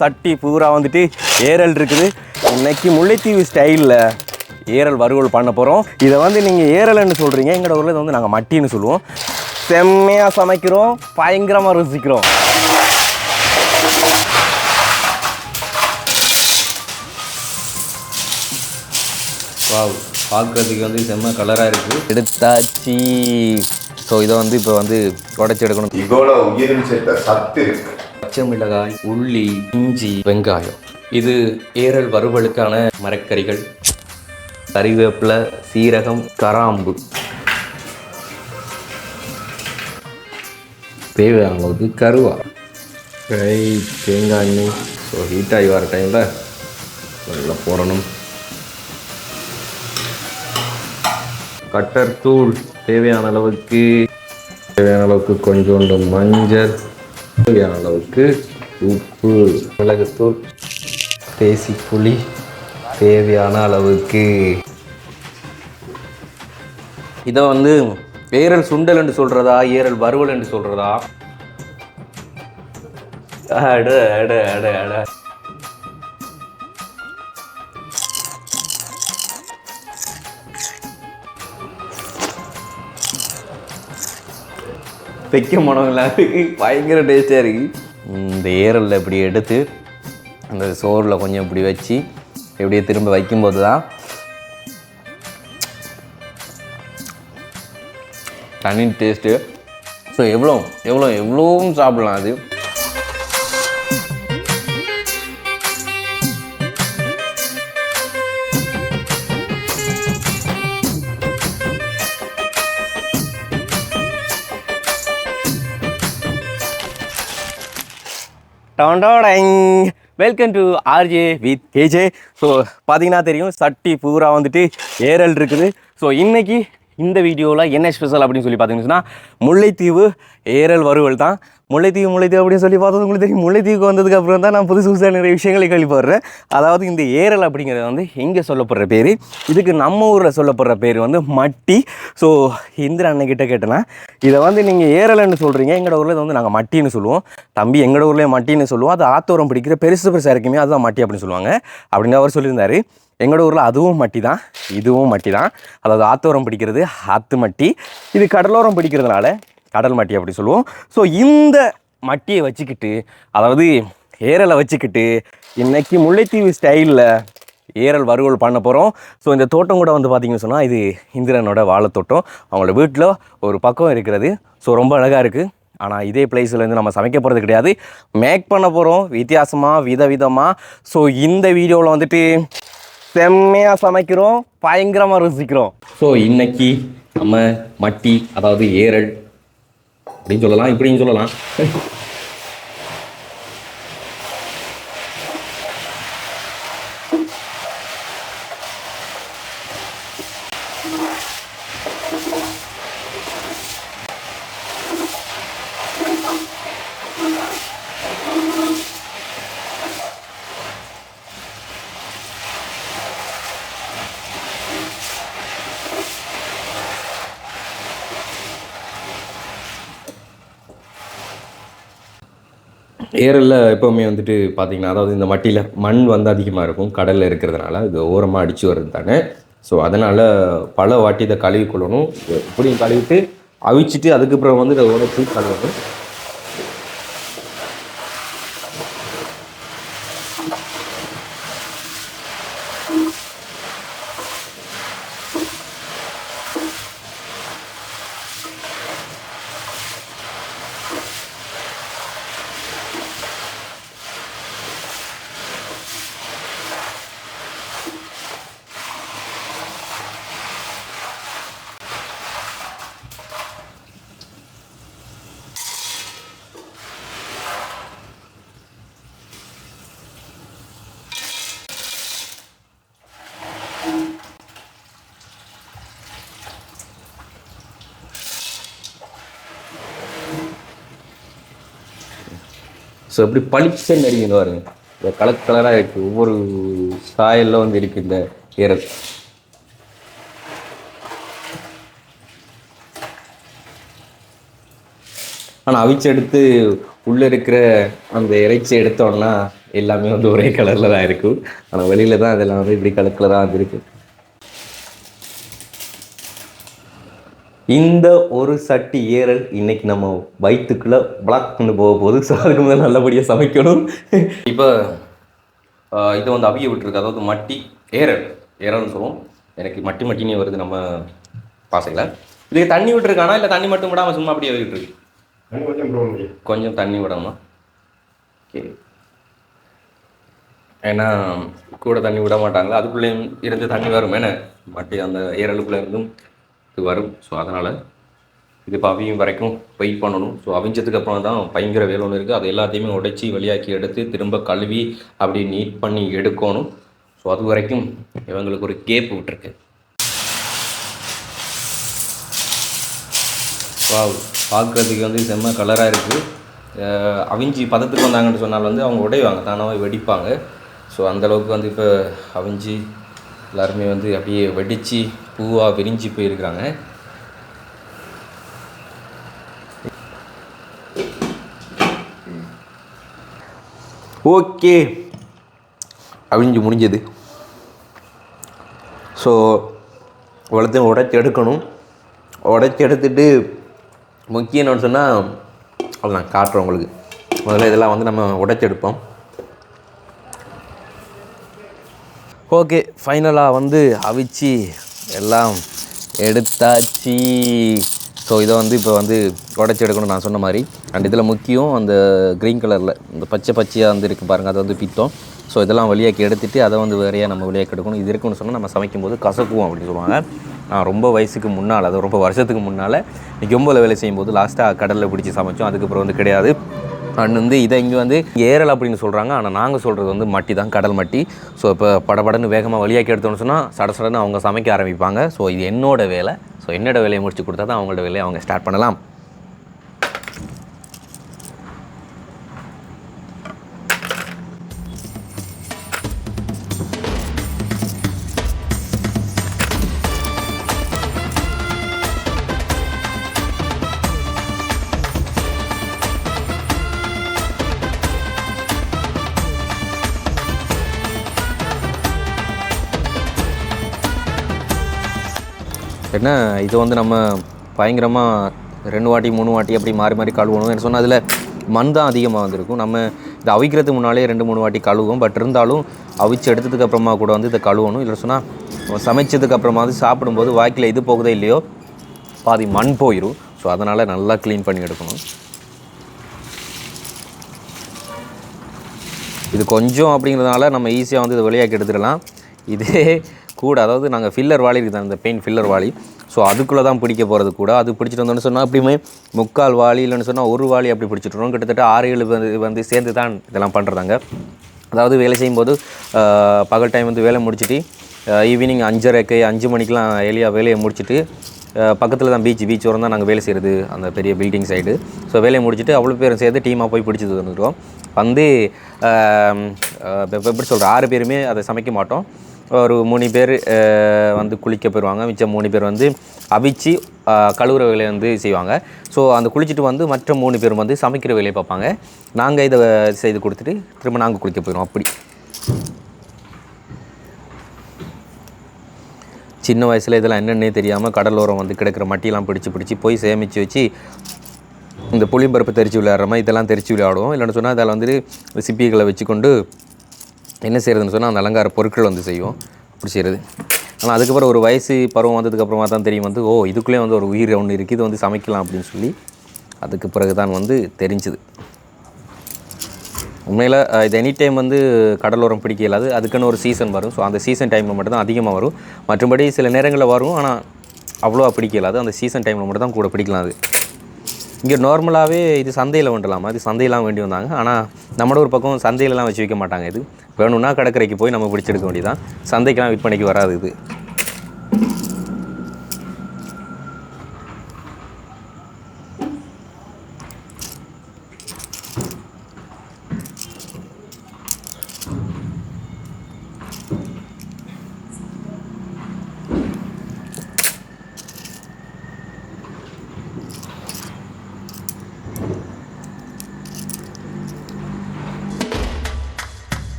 சட்டி பூரா வந்துட்டு ஏரல் இருக்குது. இன்னைக்கு முல்லைத்தீவு ஸ்டைலில் ஏரல் வறுவல் பண்ண போகிறோம். இதை வந்து நீங்கள் ஏரல்னு சொல்கிறீங்க, எங்களோட ஊரில் இதை வந்து நாங்கள் மட்டின்னு சொல்லுவோம். செம்மையாக சமைக்கிறோம், பயங்கரமாக ருசிக்கிறோம். வாவ், பார்க்குறதுக்கு வந்து செம்ம கலராக இருக்குது. எடுத்தாச்சு. ஸோ இதை வந்து இப்போ வந்து உடச்சி எடுக்கணும். இவ்வளோ உயிரின் சேர்த்த சத்து இருக்கு. பச்சை மிளகாய், உள்ளி, இஞ்சி, வெங்காயம். இது ஏரல் வறுவலுக்கான மரக்கறிகள். கறிவேப்பிலை, சீரகம், கராம்பு, தேவையான அளவுக்கு கருவா, தேங்காய் எண்ணெய். ஸோ ஹீட் ஆகி வர டைமில் நல்லா போடணும். கட்டர் தூள் தேவையான அளவுக்கு கொஞ்சோண்டு மஞ்சள், தேவையான அளவுக்கு உப்பு, மிளகுத்தூள், தேசி புளி தேவையான அளவுக்கு. இதை வந்து ஏரல் சுண்டல் என்று சொல்கிறதா, ஏரல் வறுவல் என்று சொல்கிறதா? அட அட அட அட வைக்க மனவங்களாம் பயங்கர டேஸ்டாக இருக்குது. இந்த ஏரலில் இப்படி எடுத்து அந்த சோறில் கொஞ்சம் இப்படி வச்சு எப்படியே திரும்ப வைக்கும்போது தான் தனி டேஸ்ட்டு. ஸோ எவ்வளோவும் சாப்பிடலாம். அது welcome to RJ with KJ. So பார்த்தீங்கன்னா தெரியும், சட்டி பூரா வந்துட்டு ஏரல் இருக்குது. ஸோ இன்றைக்கி இந்த வீடியோவில் என்ன ஸ்பெஷல் அப்படின்னு சொல்லி பார்த்தீங்கன்னா, முல்லைத்தீவு ஏரல் வறுவல் தான். முல்லைத்தீவு அப்படின்னு சொல்லி பார்த்தது உங்களுக்கு தெரியும். முல்லைத்தீவுக்கு வந்ததுக்கு அப்புறம் தான் நான் புதுசாக நிறைய விஷயங்களை கேள்விப்படுறேன். அதாவது இந்த ஏரல் அப்படிங்கிறது வந்து எங்கே சொல்லப்படுற பேர், இதுக்கு நம்ம ஊரில் சொல்லப்படுற பேர் வந்து மட்டி. ஸோ இந்திர அண்ணன்கிட்ட கேட்டேன்னா, இதை வந்து நீங்கள் ஏரல்னு சொல்கிறீங்க, எங்களோட ஊரில் இதை வந்து நாங்கள் மட்டின்னு சொல்லுவோம். தம்பி, எங்களோட ஊர்லேயே மட்டின்னு சொல்லுவோம். அது ஆத்தோரம் பிடிக்கிற பெருசாக இருக்குமே, அதுதான் மட்டி அப்படின்னு சொல்லுவாங்க அப்படின்னு அவர் சொல்லியிருந்தார். எங்களோட ஊரில் அதுவும் மட்டி தான், இதுவும் மட்டி தான். அதாவது ஆத்தோரம் பிடிக்கிறது ஆத்து மட்டி, இது கடலோரம் பிடிக்கிறதுனால கடல் மட்டி அப்படி சொல்லுவோம். ஸோ இந்த மட்டியை வச்சுக்கிட்டு, அதாவது ஏரலை வச்சுக்கிட்டு இன்றைக்கி முல்லைத்தீவு ஸ்டைலில் ஏரல் வறுவல் பண்ண போகிறோம். ஸோ இந்த தோட்டம் கூட வந்து பார்த்திங்கன்னு சொன்னால், இது இந்திரனோட வாழைத்தோட்டம். அவங்களோட வீட்டில் ஒரு பக்கம் இருக்கிறது. ஸோ ரொம்ப அழகாக இருக்குது. ஆனால் இதே பிளேஸ்லேருந்து நம்ம சமைக்க போகிறது கிடையாது, மேக் பண்ண போகிறோம் வித்தியாசமாக, விதவிதமாக. ஸோ இந்த வீடியோவில் வந்துட்டு செம்மையாக சமைக்கிறோம், பயங்கரமாக ருசிக்கிறோம். ஸோ இன்னைக்கு நம்ம மட்டி, அதாவது ஏரல் அப்படின்னு சொல்லலாம், இப்படின்னு சொல்லலாம். ஏரலில் எப்போவுமே வந்துட்டு பார்த்திங்கன்னா, அதாவது இந்த மட்டியில் மண் வந்து அதிகமாக இருக்கும், கடலில் இருக்கிறதுனால இது ஓரமாக அடித்து வருது தானே. ஸோ அதனால் பல வாட்டி இதை கழுவி கொள்ளணும். இப்படி கழுவிட்டு அவிச்சிட்டு அதுக்கப்புறம் வந்து இதை உடச்சி கழுவணும். ஸோ இப்படி பளிச்சுன்னு அடிக்கணும் பாருங்க, இந்த கலர் கலராக இருக்குது. ஒவ்வொரு சாயலில் வந்து இருக்குது இந்த ஏரல். ஆனால் அவிச்சு எடுத்து உள்ளே இருக்கிற அந்த இறைச்சி எடுத்தோன்னா எல்லாமே வந்து ஒரே கலரில் தான் இருக்கும். ஆனால் வெளியில் தான் அதெல்லாம் வந்து இப்படி கலரில் தான் இருக்குது. இந்த ஒரு சட்டி ஏரல் இன்னைக்கு நம்ம வயிற்றுக்குள்ளே பிளாக் பண்ணி போக போகுது. ஸோ அதுக்கு முதல்ல நல்லபடியாக சமைக்கணும். இப்போ இதை வந்து அவிய விட்டுருக்கு, அதாவது மட்டி ஏரல்னு சொல்லுவோம். எனக்கு மட்டினே வருது நம்ம பாசையில். இதுக்கு தண்ணி விட்டுருக்கானா இல்லை தண்ணி மட்டும் விடாமல் சும்மா அப்படியே விட்டுருக்கு? கொஞ்சம் தண்ணி விடாமா? ஓகே, ஏன்னா கூட தண்ணி விட மாட்டாங்களா, அதுக்குள்ளேயும் இருந்து தண்ணி வரும். ஏன்னா மட்டி அந்த ஏரலுக்குள்ளே இருந்தும் இது வரும். ஸோ அதனால் இது இப்போ அவியும் வரைக்கும் வெயிட் பண்ணணும். ஸோ அவிஞ்சதுக்கப்புறம் தான் பயங்கர வேலை ஒன்று இருக்குது. அது எல்லாத்தையுமே உடைச்சி வெளியாக்கி எடுத்து திரும்ப கழுவி அப்படி நீட் பண்ணி எடுக்கணும். ஸோ அது வரைக்கும் இவங்களுக்கு ஒரு கேப் விட்டுருக்கு. பார்க்குறதுக்கு வந்து செம்ம கலராக இருக்குது. அவிஞ்சி பதத்துக்கு வந்தாங்கன்னு சொன்னால் வந்து அவங்க உடைவாங்க, தானாகவே வெடிப்பாங்க. ஸோ அந்தளவுக்கு வந்து இப்போ அவிஞ்சி எல்லாருமே வந்து அப்படியே வெடித்து பூவாக விரிஞ்சு போயிருக்கிறாங்க. ஓகே, அவிஞ்சு முடிஞ்சது. ஸோ இவ்வளோத்தையும் உடைச்சி எடுக்கணும். உடைச்சி எடுத்துட்டு முக்கியம் என்னன்னு சொன்னால் அதை நான் காட்டுறேன் உங்களுக்கு. முதல்ல இதெல்லாம் வந்து நம்ம உடைச்சி எடுப்போம். ஓகே, ஃபைனலாக வந்து அவிச்சு எல்லாம் எடுத்தாச்சு. ஸோ இதை வந்து இப்போ வந்து உடச்சி எடுக்கணும் நான் சொன்ன மாதிரி. அண்ட் இதில் முக்கியம் அந்த க்ரீன் கலரில் இந்த பச்சையாக வந்து இருக்குது பாருங்கள், அது வந்து பித்தம். ஸோ இதெல்லாம் வெளியாக்கி எடுத்துகிட்டு அதை வந்து வேறையாக நம்ம வெளியாக்கி எடுக்கணும். இது இருக்குன்னு சொன்னால் நம்ம சமைக்கும்போது கசக்குவோம் அப்படின்னு சொல்லுவாங்க. நான் ரொம்ப வயசுக்கு முன்னால், அது ரொம்ப வருஷத்துக்கு முன்னால் கொம்பில் வேலை செய்யும்போது லாஸ்ட்டாக கடலில் பிடிச்சி சமைச்சோம். அதுக்கப்புறம் வந்து கிடையாது. அண்ட் வந்து இதை இங்கே வந்து ஏரல் அப்படின்னு சொல்கிறாங்க. ஆனால் நாங்கள் சொல்கிறது வந்து மட்டி தான், கடல் மட்டி. ஸோ இப்போ படபடன்னு வேகமாக வழியாக்கி எடுத்தோன்னு சொன்னால் சடன்னு அவங்க சமைக்க ஆரம்பிப்பாங்க. ஸோ இது என்னோடய வேலை. ஸோ என்னோடய வேலையை முடிச்சு கொடுத்தா தான் அவங்களோட வேலையை அவங்க ஸ்டார்ட் பண்ணலாம். என்ன இது வந்து நம்ம பயங்கரமாக 2 வாட்டி 3 வாட்டி அப்படி மாறி மாறி கழுவணும். என்ன சொன்னால் அதில் மண் தான் அதிகமாக வந்திருக்கும். நம்ம இதை அவிக்கிறதுக்கு முன்னாலே 2-3 வாட்டி கழுவோம். பட் இருந்தாலும் அவிச்சு எடுத்ததுக்கப்புறமா கூட வந்து இதை கழுவணும். இல்லை சொன்னால் சமைச்சதுக்கப்புறமா வந்து சாப்பிடும்போது வாய்க்கில் இது போகுதோ இல்லையோ பாதி மண் போயிடும். ஸோ அதனால் நல்லா க்ளீன் பண்ணி எடுக்கணும். இது கொஞ்சம் அப்படிங்கிறதுனால நம்ம ஈஸியாக வந்து இதை வெளியாக்கி எடுத்துடலாம். இதே கூட, அதாவது நாங்கள் ஃபில்லர் வாளி இருக்குது, அந்த பெயிண்ட் ஃபில்லர் வாளி. ஸோ அதுக்குள்ளே தான் பிடிக்க போகிறது கூட. அது பிடிச்சிட்டு வந்தோன்னு சொன்னால் அப்படியுமே 3/4 வாளி இல்லைன்னு சொன்னால் 1 வாளி அப்படி பிடிச்சிட்டு கிட்டத்தட்ட 6-7 வந்து சேர்ந்து தான் இதெல்லாம் பண்ணுறதாங்க. அதாவது வேலை செய்யும்போது பகல் டைம் வந்து வேலை முடிச்சுட்டு ஈவினிங் 5:30 5 மணிக்கெலாம் வேலையை முடிச்சுட்டு பக்கத்தில் தான் பீச் வரும் தான் நாங்கள் வேலை செய்கிறது, அந்த பெரிய பில்டிங் சைடு. ஸோ வேலையை முடிச்சுட்டு அவ்வளோ பேரும் சேர்ந்து டீமாக போய் பிடிச்சி வந்துடுவோம். வந்து எப்படி சொல்கிற 6 பேருமே அதை சமைக்க மாட்டோம். ஒரு 3 பேர் வந்து குளிக்க போயிடுவாங்க. மிச்சம் 3 பேர் வந்து அவிச்சு கழுவுற வேலையை வந்து செய்வாங்க. ஸோ அந்த குளிச்சுட்டு வந்து மற்ற 3 பேர் வந்து சமைக்கிற வேலையை பார்ப்பாங்க. நாங்கள் இதை செய்து கொடுத்துட்டு திரும்ப நாங்கள் குளிக்க போயிடுவோம். அப்படி சின்ன வயசில் இதெல்லாம் என்னென்னே தெரியாமல் கடலோரம் வந்து கிடக்கிற மட்டியெல்லாம் பிடிச்சி போய் சேமித்து வச்சு இந்த புளிம்பருப்பு தெரிச்சு விளையாடுற மாதிரி இதெல்லாம் தெரிச்சு விளையாடுவோம். இல்லைன்னு சொன்னால் அதில் வந்துட்டு சிப்பிகளை வச்சுக்கொண்டு என்ன செய்கிறதுன்னு சொன்னால் அந்த அலங்கார பொருட்கள் வந்து செய்வோம். அப்படி செய்கிறது. ஆனால் அதுக்கப்புறம் ஒரு வயசு பருவம் வந்ததுக்கப்புறமா தான் தெரியும் வந்து இதுக்குள்ளே வந்து ஒரு உயிர் ஒன்று இருக்குது, இது வந்து சமைக்கலாம் அப்படின்னு சொல்லி. அதுக்கு பிறகு தான் வந்து தெரிஞ்சுது. உண்மையில் இது எனி டைம் வந்து கடலோரம் பிடிக்க இயலாது. அதுக்குன்னு ஒரு சீசன் வரும். ஸோ அந்த சீசன் டைமில் மட்டும்தான் அதிகமாக வரும். மற்றபடி சில நேரங்களில் வரும், ஆனால் அவ்வளோவா பிடிக்க இயலாது. அந்த சீசன் டைமில் மட்டும் தான் கூட பிடிக்கலாம். அது இங்கே நார்மலாகவே இது சந்தையில் வந்துடலாமா, இது சந்தையெல்லாம் வேண்டி வந்தாங்க. ஆனால் நம்மளோட ஒரு பக்கம் சந்தையிலலாம் வச்சு வைக்க மாட்டாங்க. இது வேணும்னா கடற்கரைக்கு போய் நம்ம பிடிச்செடுக்க வேண்டியதான். சந்தைக்கெலாம் விற்பனைக்கு வராது இது.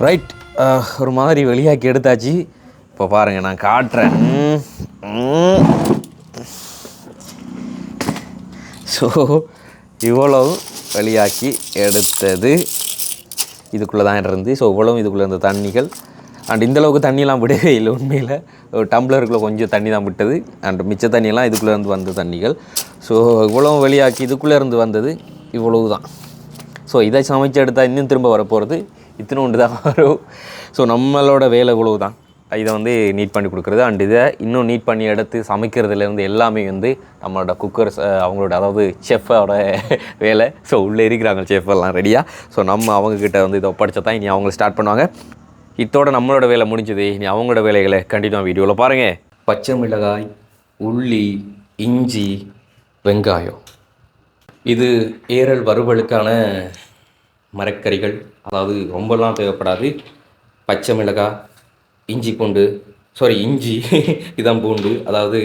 ரைட், ஒரு மாதிரி வெளியாக்கி எடுத்தாச்சு. இப்போ பாருங்கள், நான் காட்டுறேன். ஸோ இவ்வளவு வெளியாக்கி எடுத்தது இதுக்குள்ளே தான் இருந்து. ஸோ இவ்வளவும் இதுக்குள்ளே இருந்த தண்ணிகள். அண்ட் இந்தளவுக்கு தண்ணியெலாம் விடவே இல்லை உண்மையில். ஒரு டம்ளருக்குள்ளே கொஞ்சம் தண்ணி தான் விட்டது. அண்ட் மிச்ச தண்ணியெல்லாம் இதுக்குள்ளே இருந்து வந்த தண்ணிகள். ஸோ இவ்வளவும் வெளியாக்கி இதுக்குள்ளே இருந்து வந்தது இவ்வளவு தான். ஸோ இதை சமைச்சு எடுத்தால் இன்னும் திரும்ப வரப்போகிறது இத்தினோண்டு தான் வரும். ஸோ நம்மளோட வேலை இவ்வளவு தான். இதை வந்து நீட் பண்ணி கொடுக்குறது. அண்ட் இதை இன்னும் நீட் பண்ணி எடுத்து சமைக்கிறதுலேருந்து எல்லாமே வந்து நம்மளோட குக்கர்ஸ் அவங்களோட, அதாவது செஃப்போட வேலை. ஸோ உள்ளே இருக்கிறாங்க செஃப்பெல்லாம் ரெடியாக. ஸோ நம்ம அவங்கக்கிட்ட வந்து இதை ஒப்படைச்சா தான் இனி அவங்கள ஸ்டார்ட் பண்ணுவாங்க. இதோட நம்மளோட வேலை முடிஞ்சது. இனி அவங்களோட வேலைகளை கண்டிப்பாக வீடியோவில் பாருங்கள். பச்சை மிளகாய், உள்ளி, இஞ்சி, வெங்காயம், இது ஏரல் வறுவலுக்கான மரக்கறிகள். அதாவது ரொம்பலாம் தேவைப்படாது. பச்சை மிளகாய், இஞ்சி பூண்டு, இஞ்சி இதான் பூண்டு, அதாவது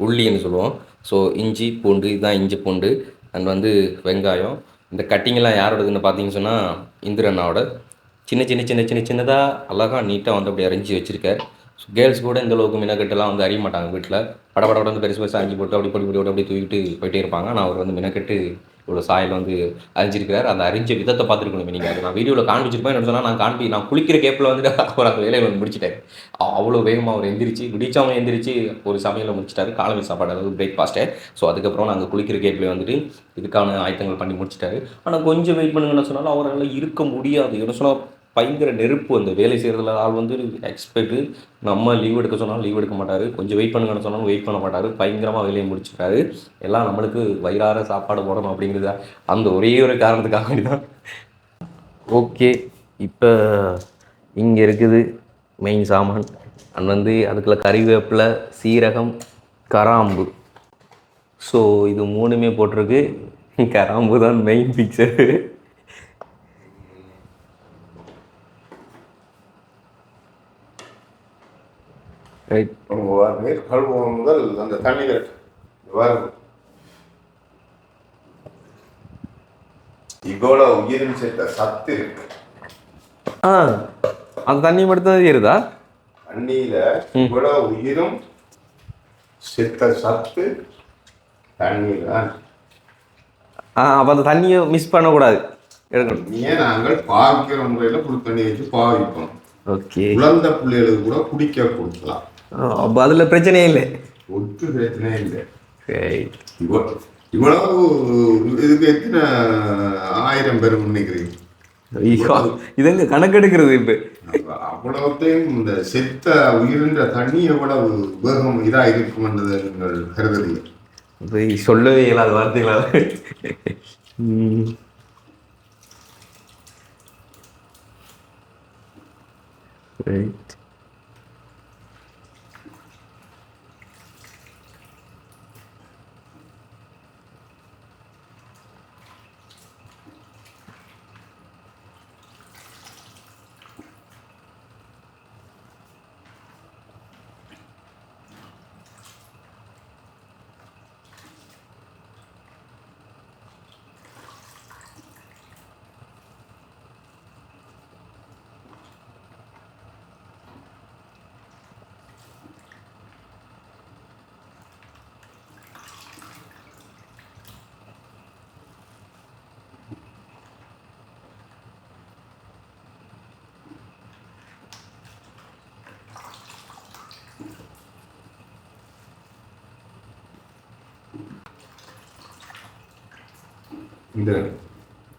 உள்ளின்னு சொல்லுவோம். ஸோ இஞ்சி பூண்டு, இதுதான் இஞ்சி பூண்டு. அண்ட் வந்து வெங்காயம். இந்த கட்டிங்கெல்லாம் யாரோடதுன்னு பார்த்தீங்கன்னு சொன்னால் இந்திரண்ணாவோட. சின்ன சின்ன சின்ன சின்ன சின்னதாக அழகாக நீட்டாக வந்து அப்படி அரிஞ்சு வச்சுருக்கார். ஸோ கேர்ள்ஸ் கூட இந்த அளவுக்கு மினக்கெட்டெல்லாம் வந்து அறிய மாட்டாங்க. வீட்டில் படப்பட வந்து பெருசு பெருசாக அரிஞ்சு போட்டு அப்படி அப்படி தூக்கிட்டு போயிட்டே இருப்பாங்க. ஆனால் அவர் வந்து மினக்கெட்டு இவ்வளோ சாயில் வந்து அரிஞ்சிருக்கிறார். அந்த அரிஞ்ச விதத்தை பார்த்துருக்கணும் நீங்கள். அது நான் வீடியோவில் காண்பிச்சிருப்பேன். என்ன சொன்னால் நான் குளிக்கிற கேப்பில் வந்துட்டு அவர் அந்த வேலையை வந்து முடிச்சிட்டார். அவ்வளோ வேகமாக அவர் எந்திரிச்சு விடிச்சாமல் எந்திரிச்சு ஒரு சமையலை முடிச்சிட்டாரு. காலையில் சாப்பாடு, அதாவது பிரேக்ஃபாஸ்ட்டை. ஸோ அதுக்கப்புறம் நாங்கள் குளிக்கிற கேப்பில் வந்துட்டு இதுக்கான ஆயத்தங்கள் பண்ணி முடிச்சிட்டாரு. ஆனால் கொஞ்சம் வெயிட் பண்ணுங்கன்னு சொன்னாலும் அவரால் இருக்க முடியாது. என்ன சொன்னால் பயங்கர நெருப்பு. அந்த வேலை செய்கிறதுல ஆள் வந்து எக்ஸ்பெக்ட்டு. நம்ம லீவ் எடுக்க சொன்னாலும் லீவ் எடுக்க மாட்டார். கொஞ்சம் வெயிட் பண்ணுங்கன்னு சொன்னாலும் வெயிட் பண்ண மாட்டார். பயங்கரமாக வேலையை முடிச்சுட்டாரு. எல்லாம் நம்மளுக்கு வயிறார சாப்பாடு போடணும் அப்படிங்கிறத அந்த ஒரே ஒரு காரணத்துக்காக வேண்டி தான். ஓகே, இப்போ இங்கே இருக்குது மெயின் சாமான். அண்ட் வந்து அதுக்குள்ள கறிவேப்பிலை, சீரகம், கராம்பு. ஸோ இது மூணுமே போட்டிருக்கு. கராம்பு தான் மெயின் பிக்சரு. ரைட், கழுவுவோம் முதல் அந்த தண்ணீர் வரும். இவ்வளோ உயிரின் சேர்த்த சத்து இருக்கு. அந்த தண்ணி மட்டும் தான் ஏறுதா? தண்ணியில இவ்வளோ உயிரும் செத்த சத்து தண்ணீர் தான். அப்போ அந்த தண்ணியை மிஸ் பண்ணக்கூடாது, எடுக்கணும். ஏன் நாங்கள் பாவிக்கிற முறையில் புது தண்ணி வச்சு பாவிப்போம். ஓகே, குழந்தை பிள்ளைகளுக்கு கூட குடிக்க கொடுக்கலாம். அப்போ அதில் பிரச்சனையே இல்லை, ஒட்டு பிரச்சனையே இல்லை. இவ்வளவு இதுக்கு எத்தனை 1000 பேர் நினைக்கிறீங்க? இதங்க கணக்கெடுக்கிறது இப்போ அவ்வளவுத்தையும் இந்த செத்த உயிரின்ற தண்ணி எவ்வளவு வேகம் இதாக இருக்கும்ன்றதை நீங்கள் கருதுறீங்க. சொல்லவே இயலாத வார்த்தைகளா? ரைட், இந்த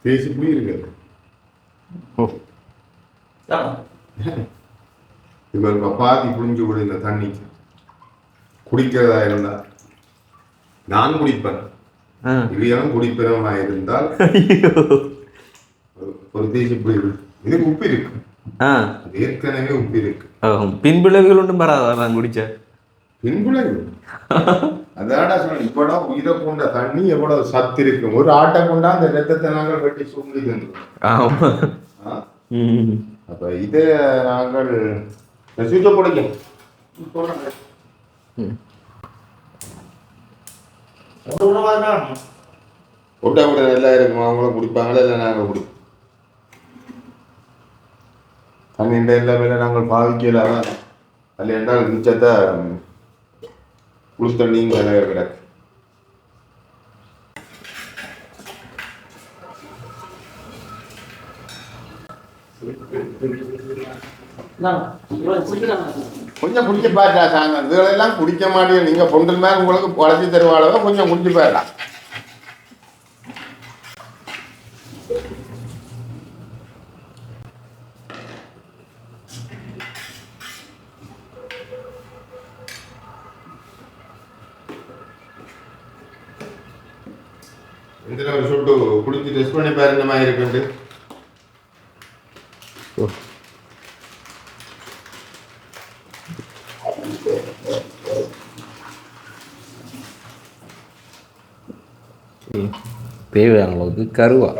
தேசி புளி இருக்கு. இப்போ பாதி புளிஞ்சு விடு இந்த தண்ணி. குடிக்கிறதா இருந்தா நான் குடிப்பேன். இவையெல்லாம் குடிப்பேனா இருந்தால் ஒரு தேசி புளி இது உப்பு இருக்கு. ஏற்கனவே உப்பு இருக்கு. பின்விளைவுகள் ஒன்றும் வராதா நான் குடிச்சேன்? பின்விளைவு அதாடா சொன்ன. இப்படா உயிரை கொண்ட தண்ணி எவ்வளவு சத்து இருக்கும். ஒரு ஆட்டை கொண்டா அந்த ரத்தத்தை நாங்கள் வெட்டி சுண்டி தந்துடும். அப்ப இதை நாங்கள் போடுங்க. ஒட்டா கூட நல்லா இருக்கும். அவங்களும் குடிப்பாங்களா இல்லை நாங்கள் குடிப்போம். தண்ணி எல்லாமே நாங்கள் பாவிக்கல அதில் என்றால் மிச்சத்தை குளி தண்ணியும் கிடக்கு. கொஞ்சம் குடிச்சு பாட்டா சாங்க இதுகளெல்லாம் குடிக்க மாட்டேங்க. நீங்க பொங்கல் மேல உங்களுக்கு குழச்சி தருவாளவோ கொஞ்சம் குடிச்சு பாடலாம். இந்த ஒரு சொட்டு குடிச்சு டெஸ்ட் பண்ணி பாரு இந்த மாதிரி இருக்குது. தேவையான அளவுக்கு கருவா.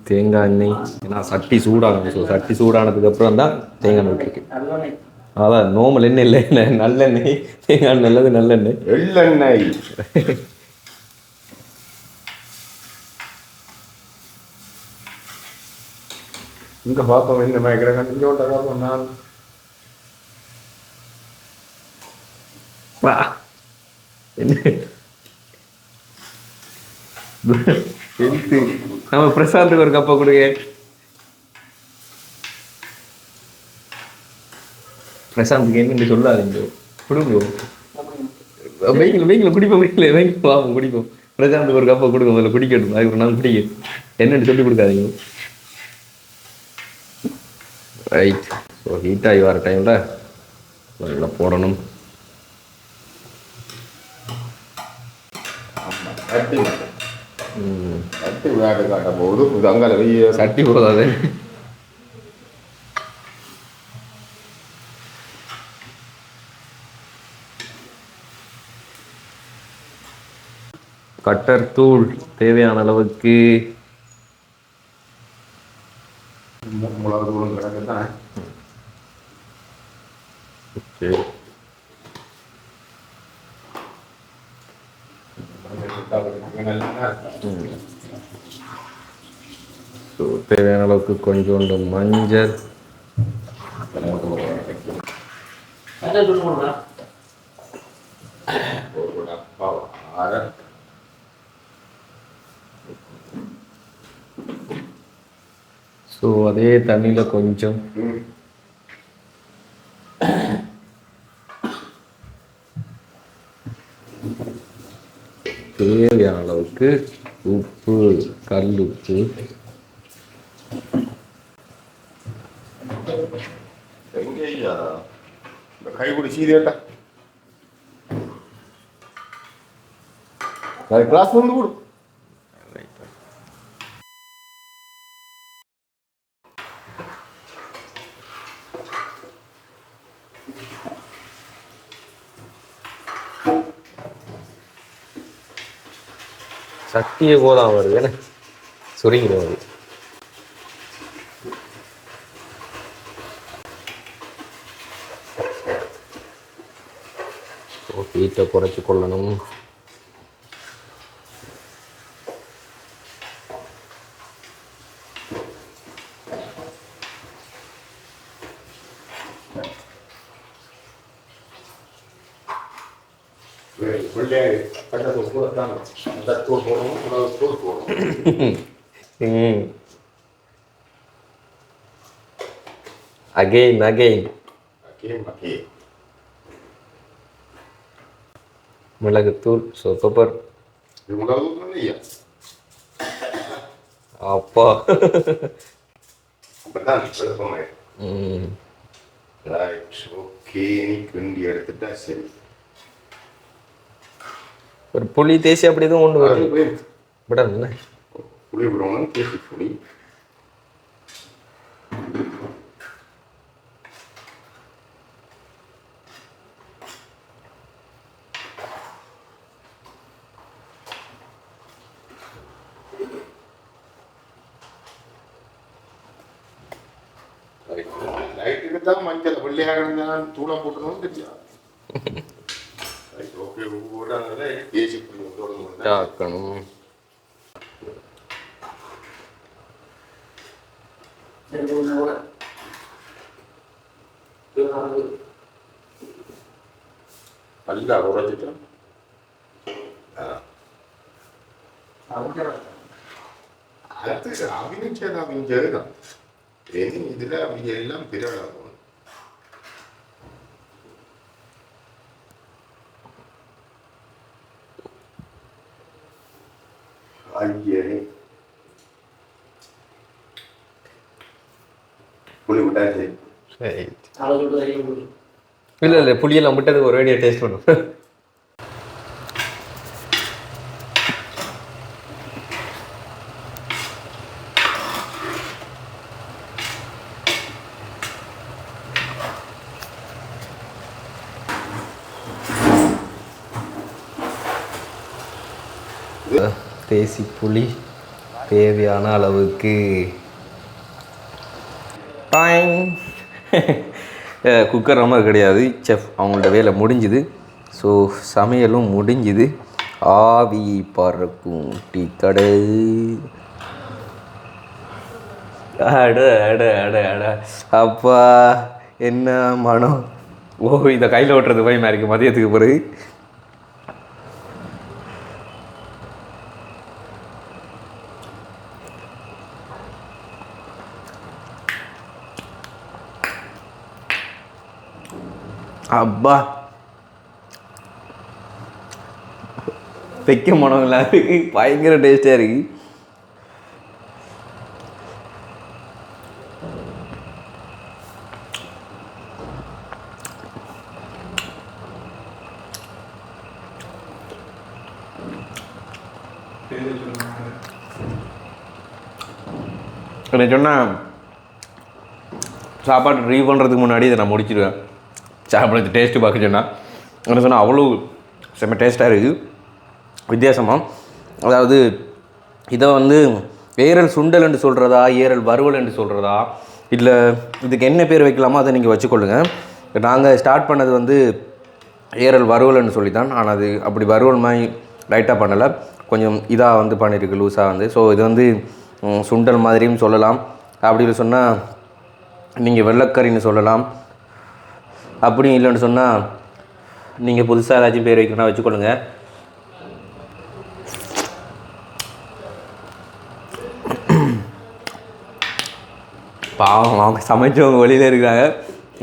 தேங்காய் எண்ணெய் ஏன்னா சட்டி சூடாகணும். ஸோ சட்டி சூடானதுக்கு அப்புறம் தான் தேங்காய் எண்ணெய் விட்டுருக்கு. அதான் நோமல் எண்ணெய் இல்லை, நல்லெண்ணெய். தேங்காய் நல்லது நல்லெண்ணெய், எள்ளெண்ணெய். இங்க பார்ப்போம் இந்த மாதிரி இங்கே பார்ப்போம். நான் நம்ம பிரசாந்துக்கு ஒரு கப்பை கொடுங்க. பிரசாந்துக்கு என்ன சொல்லாதீங்க, கொடுங்க. வெயில குடிப்போம், வெயில வாங்க குடிப்போம். பிரசாந்துக்கு ஒரு கப்பை கொடுங்க, அதில் குடிக்கணும். அதுக்கு நான் குடிக்க என்னன்னு சொல்லி கொடுக்காதீங்க. ரைட். ஸோ ஹீட் ஆகி வர டைமில் நல்லா போடணும். சட்டி வேடு காட்ட போகுது. அங்கே வெய்ய சட்டி போதாது. கட்டர் தூள் தேவையான அளவுக்கு. மிளகு தூளும் கிடக்கு தான். ஓகே. ஸோ தேவையான அளவுக்கு கொஞ்சோண்டு மஞ்சள். ஸோ அதே தண்ணியில் கொஞ்சம் தேவையான அளவுக்கு உப்பு, கல் உப்பு. கை குடி சீதேட்டா கிளாஸ் வந்து கொடு. சட்டியே போதான் வருது என்ன சுருங்கிடும் அது. ஹீட்டை குறைச்சி கொள்ளணும். Again. மிளகுத்தூள், ஸோ பெப்பர். அப்பா எடுத்துட்டா சரி. ஒரு புளி தேசி அப்படி எதுவும் ஒன்று வரும் விடணும். புளி விடணும், தேசி புளி. தான் மஞ்சள் வெள்ளையாக இருந்தாலும் தூளம் போட்டுருவோம் தெரியாது. ஓகே போட்டாங்க ஏசி தாக்கணும். நல்லா உரைச்சிட்டோம். அது அவிஞ்சதுதான் இதுல அவங்க எல்லாம் பிறடாகும். ஐயே புளி விட்டாச்சு. இல்லை இல்லை புளியெல்லாம் விட்டது ஒரு வேடியை டேஸ்ட் பண்ணும். தேசி புளி தேவையான அளவுக்கு குக்கர் ரொம்ப கிடையாது. செஃப் அவங்கள்ட்ட வேலை முடிஞ்சுது. ஸோ சமையலும் முடிஞ்சுது. ஆவி பறக்கும் டீ கடை. அட அட அட அட அப்பா என்ன மனம். ஓ இதை கையில் ஓட்டுறது பயமாக இருக்குது மதியத்துக்கு பிறகு. அப்பா வைக்க மனங்களா இருக்கு. பயங்கர டேஸ்டாக இருக்கு. என்ன சொன்னால் சாப்பாடு ரிவ்யூ பண்ணுறதுக்கு முன்னாடி இதை நான் முடிச்சிடுவேன். சாப்பிட்றது டேஸ்ட்டு பார்க்க சொன்னால் என்ன சொன்னால் அவ்வளோ செம்ம டேஸ்ட்டாக இருக்குது. வித்தியாசமாக அதாவது இதை வந்து ஏரல் சுண்டல் என்று சொல்கிறதா ஏரல் வறுவல் என்று சொல்கிறதா இல்லை இதுக்கு என்ன பேர் வைக்கலாமோ அதை நீங்கள் வச்சுக்கொள்ளுங்க. நாங்கள் ஸ்டார்ட் பண்ணது வந்து ஏரல் வறுவல்னு சொல்லி தான். ஆனால் அது அப்படி வறுவல் மாதிரி லைட்டாக பண்ணலை, கொஞ்சம் இதாக வந்து பண்ணியிருக்கு லூஸாக வந்து. ஸோ இது வந்து சுண்டல் மாதிரியும் சொல்லலாம். அப்படி சொன்னால் நீங்கள் வெள்ளைக்கறின்னு சொல்லலாம். அப்படி இல்லைன்னு சொன்னால் நீங்கள் புதுசாக ஏதாச்சும் பேர் வைக்கணும்னா வச்சுக்கொள்ளுங்க. பாவம் அவங்க சமைச்சவங்க வெளியில் இருக்காங்க.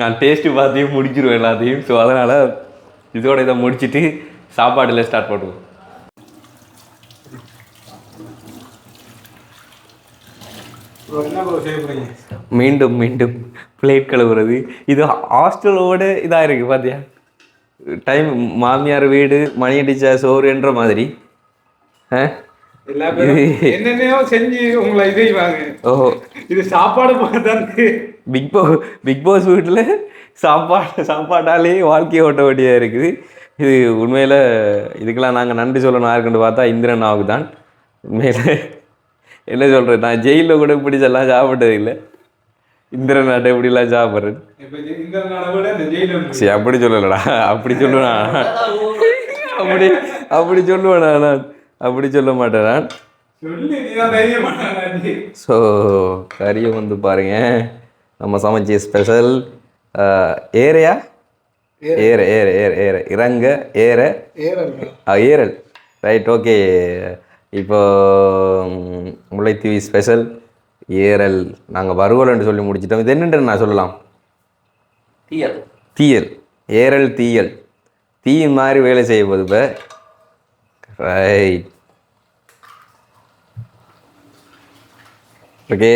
நான் டேஸ்ட்டு பார்த்தையும் முடிச்சிடுவேன் எல்லாத்தையும். ஸோ அதனால் இதோட இதை முடிச்சுட்டு சாப்பாடில் ஸ்டார்ட் பண்ணுவோம். மீண்டும் மீண்டும் பிளேட் கழுவுறது. இது ஹாஸ்டலோட இதாக இருக்குது பார்த்தியா. டைம் மாமியார் வீடு மணி அடிச்சா சோறுன்ற மாதிரி என்னென்னயோ செஞ்சு உங்களை இதைவாங்க. ஓஹோ இது சாப்பாடு தான். பிக் பாஸ் வீட்டில் சாப்பாட்டாலே வாழ்க்கையை ஓட்ட வேண்டியதாக இருக்குது. இது உண்மையில் இதுக்கெல்லாம் நாங்கள் நன்றி சொல்லணும் யாருக்குன்னு பார்த்தா இந்திரன் ஆகு தான். உண்மையில் என்ன சொல்கிறேன், நான் ஜெயிலில் கூட பிடிச்செல்லாம் சாப்பிட்டது இல்லை. இந்திரன் நாட்டை எப்படிலாம் சாப்பிட்றது. சரி அப்படி சொல்லலடா, அப்படி சொல்லுவேன் அப்படி சொல்லுவேன் நான் அப்படி சொல்ல மாட்டேன் நான். ஸோ கறியை வந்து பாருங்க, நம்ம சமைச்ச ஸ்பெஷல் ஏரையா ஏற ஏற ஏற ஏற இறங்க ஏற ஏரல் ரைட். ஓகே, இப்போ முல்லைத்தீவு ஸ்பெஷல் ஏரல் நாங்கள் வறுவல்னு சொல்லி முடிச்சிட்டோம். இது என்னென்று நான் சொல்லலாம், தீயல். தீயல், ஏரல் தீயல். தீ மாதிரி வேலை செய்ய போகுது இப்போ. Right okay.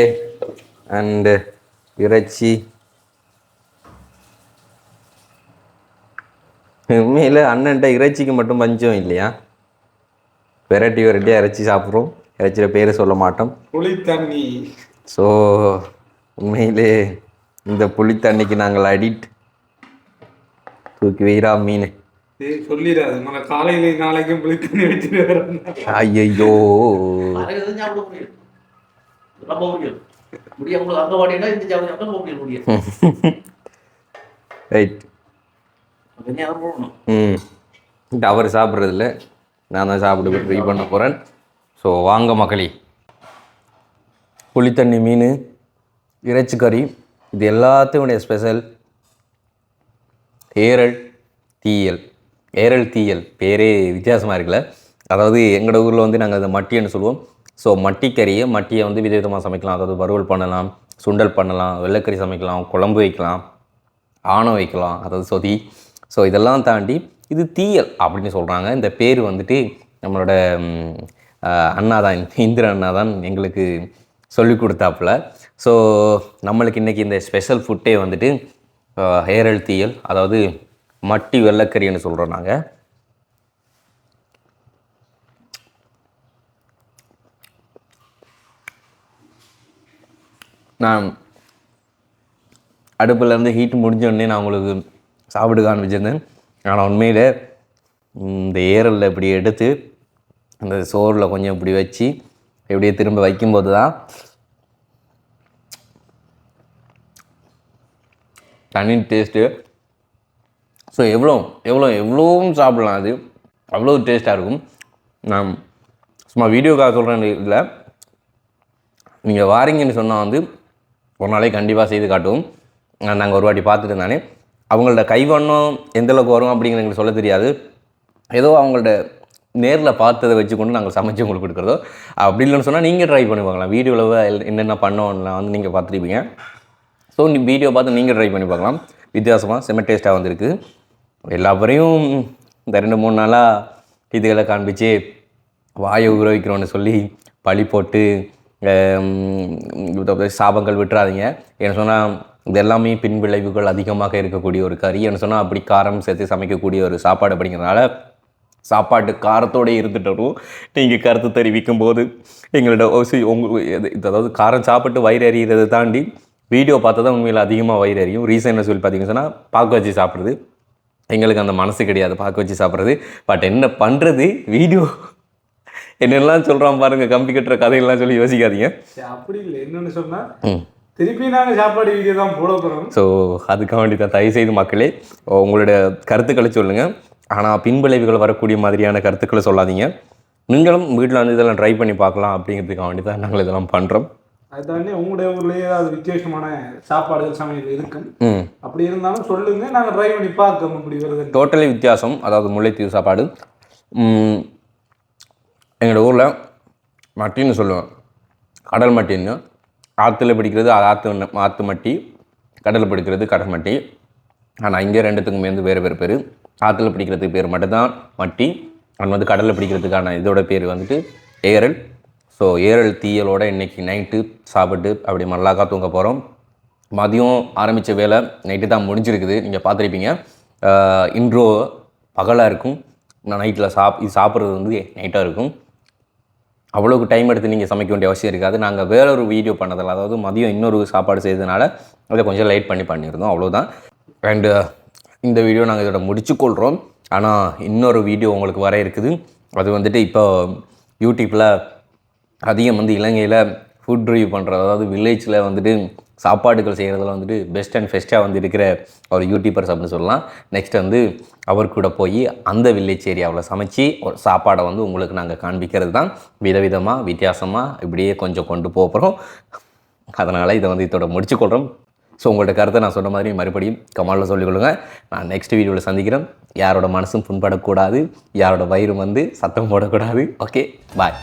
அண்டு இறைச்சி உண்மையில் அண்ணன்ட்ட இறைச்சிக்கு மட்டும் பஞ்சம் இல்லையா. வெரைட்டியாக இறைச்சி சாப்பிட்றோம், இறைச்சியில் பேர் சொல்ல மாட்டோம். புளித்தண்ணி. ஸோ உண்மையிலே இந்த புளித்தண்ணிக்கு நாங்கள் அடிக்ட். தூக்கி வைரா மீன் சொல்லிடாது மன காலையில நாளைக்கும் புளித்தண்ணி வச்சுட்டு வரேன். ஐயோ ரைட். அவர் சாப்பிட்றதில்ல, நான் தான் சாப்பிட்டு ட்ரை பண்ண போகிறேன். ஸோ வாங்க மக்களே, புளித்தண்ணி மீன், இறைச்சி கறி, இது எல்லாத்தையும் ஸ்பெஷல் ஏரல் தீயல். ஏரல் தீயல் பேரே வித்தியாசமாக இருக்குல்ல. அதாவது எங்களோட ஊரில் வந்து நாங்கள் அதை மட்டின்னு சொல்லுவோம். ஸோ மட்டியை வந்து விதவிதமாக சமைக்கலாம். அதாவது வறுவல் பண்ணலாம், சுண்டல் பண்ணலாம், வெள்ளைக்கறி சமைக்கலாம், குழம்பு வைக்கலாம், ஆணை வைக்கலாம், அதாவது சொதி. ஸோ இதெல்லாம் தாண்டி இது தீயல் அப்படின்னு சொல்கிறாங்க. இந்த பேர் வந்துட்டு நம்மளோட அண்ணா தான், இந்திர அண்ணா தான் எங்களுக்கு சொல்லி கொடுத்தாப்புல. ஸோ நம்மளுக்கு இன்றைக்கி இந்த ஸ்பெஷல் ஃபுட்டே வந்துட்டு ஏரல் தீயல், அதாவது மட்டி வெள்ளைக்கறின்னு சொல்கிறோம் நாங்கள். நான் அடுப்புலேருந்து ஹீட் முடிஞ்சோடனே நான் உங்களுக்கு சாப்பிட்டு காண்பிச்சிருந்தேன். ஆனால் உண்மையில் இந்த ஏரலில் இப்படி எடுத்து அந்த சோறில் கொஞ்சம் இப்படி வச்சு இப்படியே திரும்ப வைக்கும்போது தான் தனி டேஸ்ட்டு. ஸோ எவ்வளோவும் சாப்பிட்லாம், அது அவ்வளோ டேஸ்ட்டாக இருக்கும். நான் சும்மா வீடியோக்காக சொல்கிறேன்னு இல்லை, நீங்கள் வாரீங்கன்னு சொன்னால் வந்து ஒரு நாளைக்கு கண்டிப்பாக செய்து காட்டுவோம். நாங்கள் ஒரு வாட்டி பார்த்துட்டு இருந்தானே, அவங்களோட கைவண்ணம் எந்தளவுக்கு வரும் அப்படிங்கிற எங்களுக்கு சொல்ல தெரியாது. ஏதோ அவங்கள்ட்ட நேரில் பார்த்ததை வச்சுக்கொண்டு நாங்கள் சமைச்சு உங்களுக்கு கொடுக்குறதோ. அப்படி இல்லைன்னு சொன்னால் நீங்கள் ட்ரை பண்ணி பார்க்கலாம். வீடியோவில் என்னென்ன பண்ணோன்னா வந்து நீங்கள் பார்த்துருப்பீங்க. ஸோ வீடியோ பார்த்து நீங்கள் ட்ரை பண்ணி பார்க்கலாம். வித்தியாசமாக செம்ம டேஸ்ட்டாக வந்திருக்கு. எல்லாப்பறையும் இந்த 2-3 நாளாக இதுகளை காண்பிச்சு வாயை ஊற வைக்கிறோன்னு சொல்லி பழி போட்டு சாபங்கள் விட்டுறாதீங்க. என்ன சொன்னால் இது எல்லாமே பின் விளைவுகள் அதிகமாக இருக்கக்கூடிய ஒரு கறி. என்ன சொன்னால் அப்படி காரம் சேர்த்து சமைக்கக்கூடிய ஒரு சாப்பாடு அப்படிங்கிறதுனால சாப்பாட்டு காரத்தோடு இருந்துட்டு வரும். நீங்கள் கருத்து தெரிவிக்கும் போது எங்களோட அதாவது காரம் சாப்பிட்டு வயிறு எறிகிறதை தாண்டி வீடியோ பார்த்தா தான் உண்மையில் அதிகமாக வயிறு எறியும். ரீசன் என்ன சொல்லி பார்த்தீங்கன்னு சொன்னால் பாக்கு வச்சு சாப்பிட்றது எங்களுக்கு அந்த மனசு கிடையாது, பாக்கு வச்சு சாப்பிட்றது. பட் என்ன பண்ணுறது, வீடியோ என்னெல்லாம் சொல்கிறான் பாருங்கள், கம்பி கட்டுற கதையெல்லாம் சொல்லி யோசிக்காதீங்க. அப்படி இல்லை, என்னென்னு சொன்னால் திருப்பி நாங்கள் சாப்பாடு வீடியோ தான் போட போகிறோம். ஸோ அதுக்காக வேண்டி தான் தயவுசெய்து மக்களே உங்களோட கருத்துக்களை சொல்லுங்கள். ஆனால் பின்விளைவுகள் வரக்கூடிய மாதிரியான கருத்துக்களை சொல்லாதீங்க. நீங்களும் வீட்டில் வந்து இதெல்லாம் ட்ரை பண்ணி பார்க்கலாம் அப்படிங்கிறதுக்காக வேண்டி தான் நாங்கள் இதெல்லாம் பண்ணுறோம். அது தாண்டி உங்களுடைய ஊர்லேயே ஏதாவது விசேஷமான சாப்பாடுகள் சமையல் இருக்கும், அப்படி இருந்தாலும் சொல்லுங்கள், நாங்கள் ட்ரை பண்ணி பார்க்கோம். அப்படி வருது டோட்டலி வித்தியாசம். அதாவது முல்லைத்தீவு சாப்பாடு எங்களோட ஊரில் மட்டின்னு சொல்லுவேன், கடல் மட்டின்னு. ஆற்றுல பிடிக்கிறது ஆற்று மட்டி, கடலில் பிடிக்கிறது கடல் மட்டி. ஆனால் இங்கே ரெண்டுத்துக்குமே வந்து வேறு வேறு பேர். ஆற்றுல பிடிக்கிறதுக்கு பேர் மட்டும்தான் மட்டி, அது வந்து கடலில் பிடிக்கிறதுக்கான இதோட பேர் வந்துட்டு ஏரல். ஸோ ஏரல் தீயலோட இன்றைக்கி நைட்டு சாப்பிட்டு அப்படி மல்லாக்கா தூங்க போகிறோம். மதியம் ஆரம்பித்த வேலை நைட்டு தான் முடிஞ்சிருக்குது, நீங்கள் பார்த்துருப்பீங்க. இன்ட்ரோ பகலாக இருக்கும், நான் நைட்டில் இது சாப்பிட்றது வந்து நைட்டாக இருக்கும். அவ்வளோக்கு டைம் எடுத்து நீங்கள் சமைக்க வேண்டிய அவசியம் இருக்காது. நாங்கள் வேறொரு வீடியோ பண்ணதில்ல, அதாவது மதியம் இன்னொரு சாப்பாடு செய்ததுனால அதை கொஞ்சம் லைட் பண்ணியிருந்தோம், அவ்வளோதான். அண்டு இந்த வீடியோ நாங்கள் இதோட முடிச்சுக்கொள்கிறோம். ஆனால் இன்னொரு வீடியோ உங்களுக்கு வர இருக்குது. அது வந்துட்டு இப்போ யூடியூப்பில் அதிகம் வந்து இலங்கையில் ஃபுட் ரிவ்யூ பண்ணுறது, அதாவது வில்லேஜில் வந்துட்டு சாப்பாடுகள் செய்கிறதுல வந்துட்டு பெஸ்ட் அண்ட் ஃபெஸ்ட்டாக வந்து இருக்கிற ஒரு யூடியூபர்ஸ் அப்படின்னு சொல்லலாம். நெக்ஸ்ட் வந்து அவர் கூட போய் அந்த வில்லேஜ் ஏரியாவில் சமைச்சு ஒரு சாப்பாடை வந்து உங்களுக்கு நாங்கள் காண்பிக்கிறது தான். விதவிதமாக வித்தியாசமாக இப்படியே கொஞ்சம் கொண்டு போகிறோம். அதனால் இதை வந்து இதோட முடிச்சுக்கொள்கிறோம். ஸோ உங்களோட கருத்தை நான் சொன்ன மாதிரி மறுபடியும் கமெண்டில் சொல்லிக்கொள்ளுங்க. நான் நெக்ஸ்ட் வீடியோவில் சந்திக்கிறேன். யாரோட மனசும் புண்படக்கூடாது, யாரோட வயிறு வந்து சத்தம் போடக்கூடாது. ஓகே, பாய்.